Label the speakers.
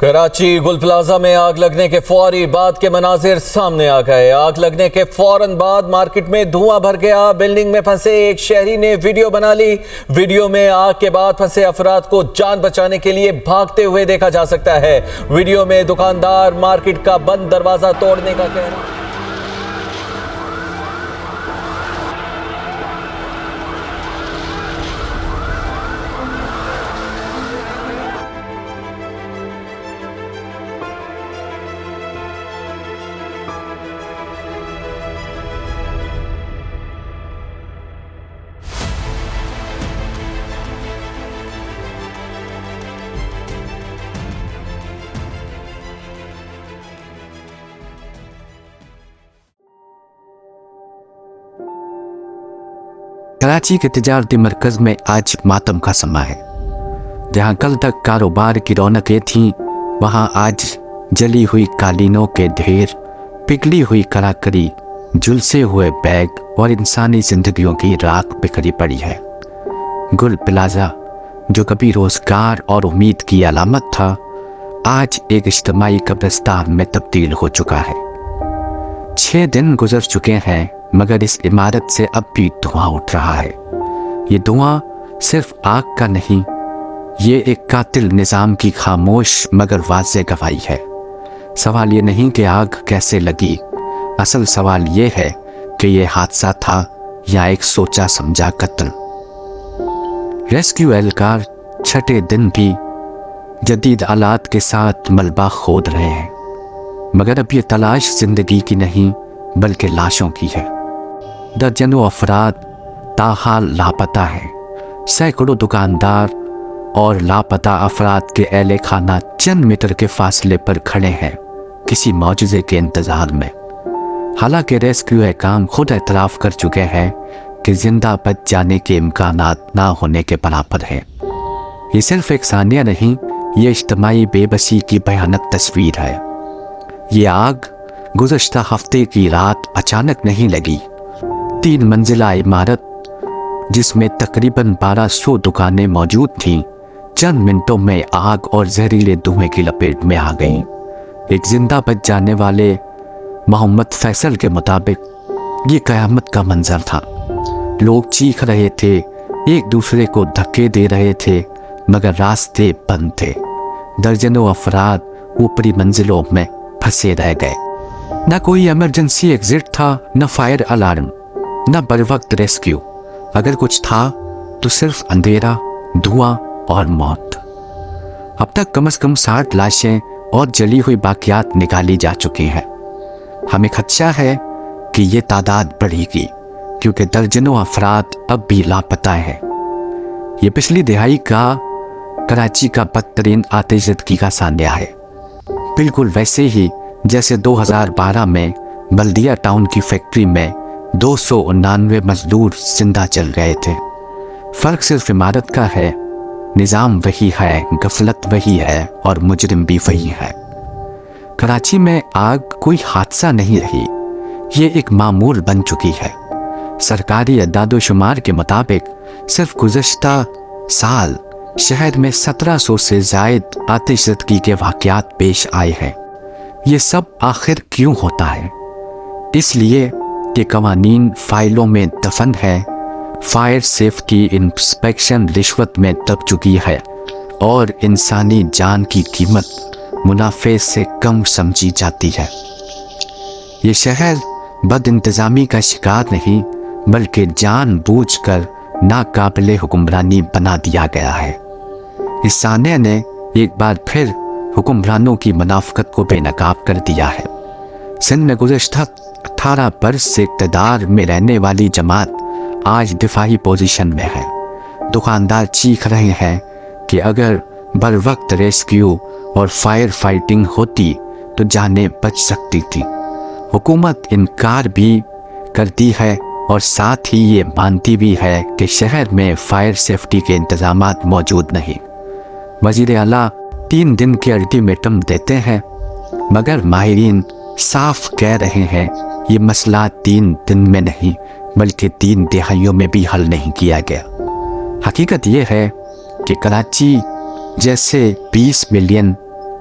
Speaker 1: کراچی گل plaza میں آگ لگنے کے فوری بعد کے مناظر سامنے آ گئے۔ آگ لگنے کے فوراً بعد مارکیٹ میں دھواں بھر گیا۔ بلڈنگ میں پھنسے ایک شہری نے ویڈیو بنا لی۔ ویڈیو میں آگ کے بعد پھنسے افراد کو جان بچانے کے لیے بھاگتے ہوئے دیکھا جا سکتا ہے۔ ویڈیو میں دکاندار مارکیٹ کا بند دروازہ توڑنے کا کہہ رہا ہے۔
Speaker 2: کراچی کے تجارتی مرکز میں آج ماتم کا سما ہے۔ جہاں کل تک کاروبار کی رونقیں تھیں، وہاں آج جلی ہوئی قالینوں کے ڈھیر، پگھلی ہوئی کراکری، جھلسے ہوئے بیگ اور انسانی زندگیوں کی راکھ بکھری پڑی ہے۔ گل پلازا، جو کبھی روزگار اور امید کی علامت تھا، آج ایک اجتماعی قبرستان میں تبدیل ہو چکا ہے۔ 6 دن گزر چکے ہیں، مگر اس عمارت سے اب بھی دھواں اٹھ رہا ہے۔ یہ دھواں صرف آگ کا نہیں، یہ ایک قاتل نظام کی خاموش مگر واضح گواہی ہے۔ سوال یہ نہیں کہ آگ کیسے لگی، اصل سوال یہ ہے کہ یہ حادثہ تھا یا ایک سوچا سمجھا قتل۔ ریسکیو اہلکار چھٹے دن بھی جدید آلات کے ساتھ ملبہ کھود رہے ہیں، مگر اب یہ تلاش زندگی کی نہیں بلکہ لاشوں کی ہے۔ درجنوں افراد تاحال لاپتہ ہیں۔ سینکڑوں دکاندار اور لاپتہ افراد کے اہل خانہ چند میٹر کے فاصلے پر کھڑے ہیں، کسی معجزے کے انتظار میں۔ حالانکہ ریسکیو حکام خود اعتراف کر چکے ہیں کہ زندہ بچ جانے کے امکانات نہ ہونے کے برابر ہیں۔ یہ صرف ایک ثانیہ نہیں، یہ اجتماعی بے بسی کی بھیانک تصویر ہے۔ یہ آگ گزشتہ ہفتے کی رات اچانک نہیں لگی۔ 3 منزلہ عمارت جس میں تقریباً 1200 دکانیں موجود تھیں، چند منٹوں میں آگ اور زہریلے دھوئیں کی لپیٹ میں آ گئیں۔ ایک زندہ بچ جانے والے محمد فیصل کے مطابق یہ قیامت کا منظر تھا۔ لوگ چیخ رہے تھے، ایک دوسرے کو دھکے دے رہے تھے، مگر راستے بند تھے۔ درجنوں افراد اوپری منزلوں میں پھنسے رہ گئے۔ نہ کوئی ایمرجنسی ایگزٹ تھا، نہ فائر الارم، نہ بر وقت ریسکیو۔ اگر کچھ تھا تو صرف اندھیرا، دھواں اور موت۔ اب تک کم از کم 60 لاشیں اور جلی ہوئی باقیات نکالی جا چکی ہیں۔ ہمیں خدشہ ہے کہ یہ تعداد بڑھے گی، کیونکہ درجنوں افراد اب بھی لاپتہ ہیں۔ یہ پچھلی دہائی کا کراچی کا بدترین آتش زدگی کا ثانیہ ہے، بالکل ویسے ہی جیسے 2012 میں بلدیہ ٹاؤن کی فیکٹری میں 299 مزدور زندہ چل گئے تھے۔ فرق صرف عمارت کا ہے، نظام وہی ہے، غفلت وہی ہے اور مجرم بھی وہی ہے۔ کراچی میں آگ کوئی حادثہ نہیں رہی، یہ ایک معمول بن چکی ہے۔ سرکاری اعداد و شمار کے مطابق صرف گزشتہ سال شہر میں 1700 سے زائد آتش زدگی کے واقعات پیش آئے ہیں۔ یہ سب آخر کیوں ہوتا ہے؟ اس لیے کہ قوانین فائلوں میں دفن ہے، فائر سیفٹی انسپیکشن رشوت میں دب چکی ہے، اور انسانی جان کی قیمت منافع سے کم سمجھی جاتی ہے۔ یہ شہر بد انتظامی کا شکار نہیں، بلکہ جان بوجھ کر ناقابل حکمرانی بنا دیا گیا ہے۔ اس سانحے نے ایک بار پھر حکمرانوں کی منافقت کو بے نقاب کر دیا ہے۔ سندھ میں گزشتہ 18 برس سے اقتدار میں رہنے والی جماعت آج دفاعی پوزیشن میں ہے۔ دکاندار چیخ رہے ہیں کہ اگر بر وقت ریسکیو اور فائر فائٹنگ ہوتی تو جانیں بچ سکتی تھی۔ حکومت انکار بھی کرتی ہے اور ساتھ ہی یہ مانتی بھی ہے کہ شہر میں فائر سیفٹی کے انتظامات موجود نہیں۔ وزیر اعلیٰ 3 دن کے الٹیمیٹم دیتے ہیں، مگر ماہرین صاف کہہ رہے ہیں یہ مسئلہ 3 دن میں نہیں بلکہ 3 دہائیوں میں بھی حل نہیں کیا گیا۔ حقیقت یہ ہے کہ کراچی جیسے 20 ملین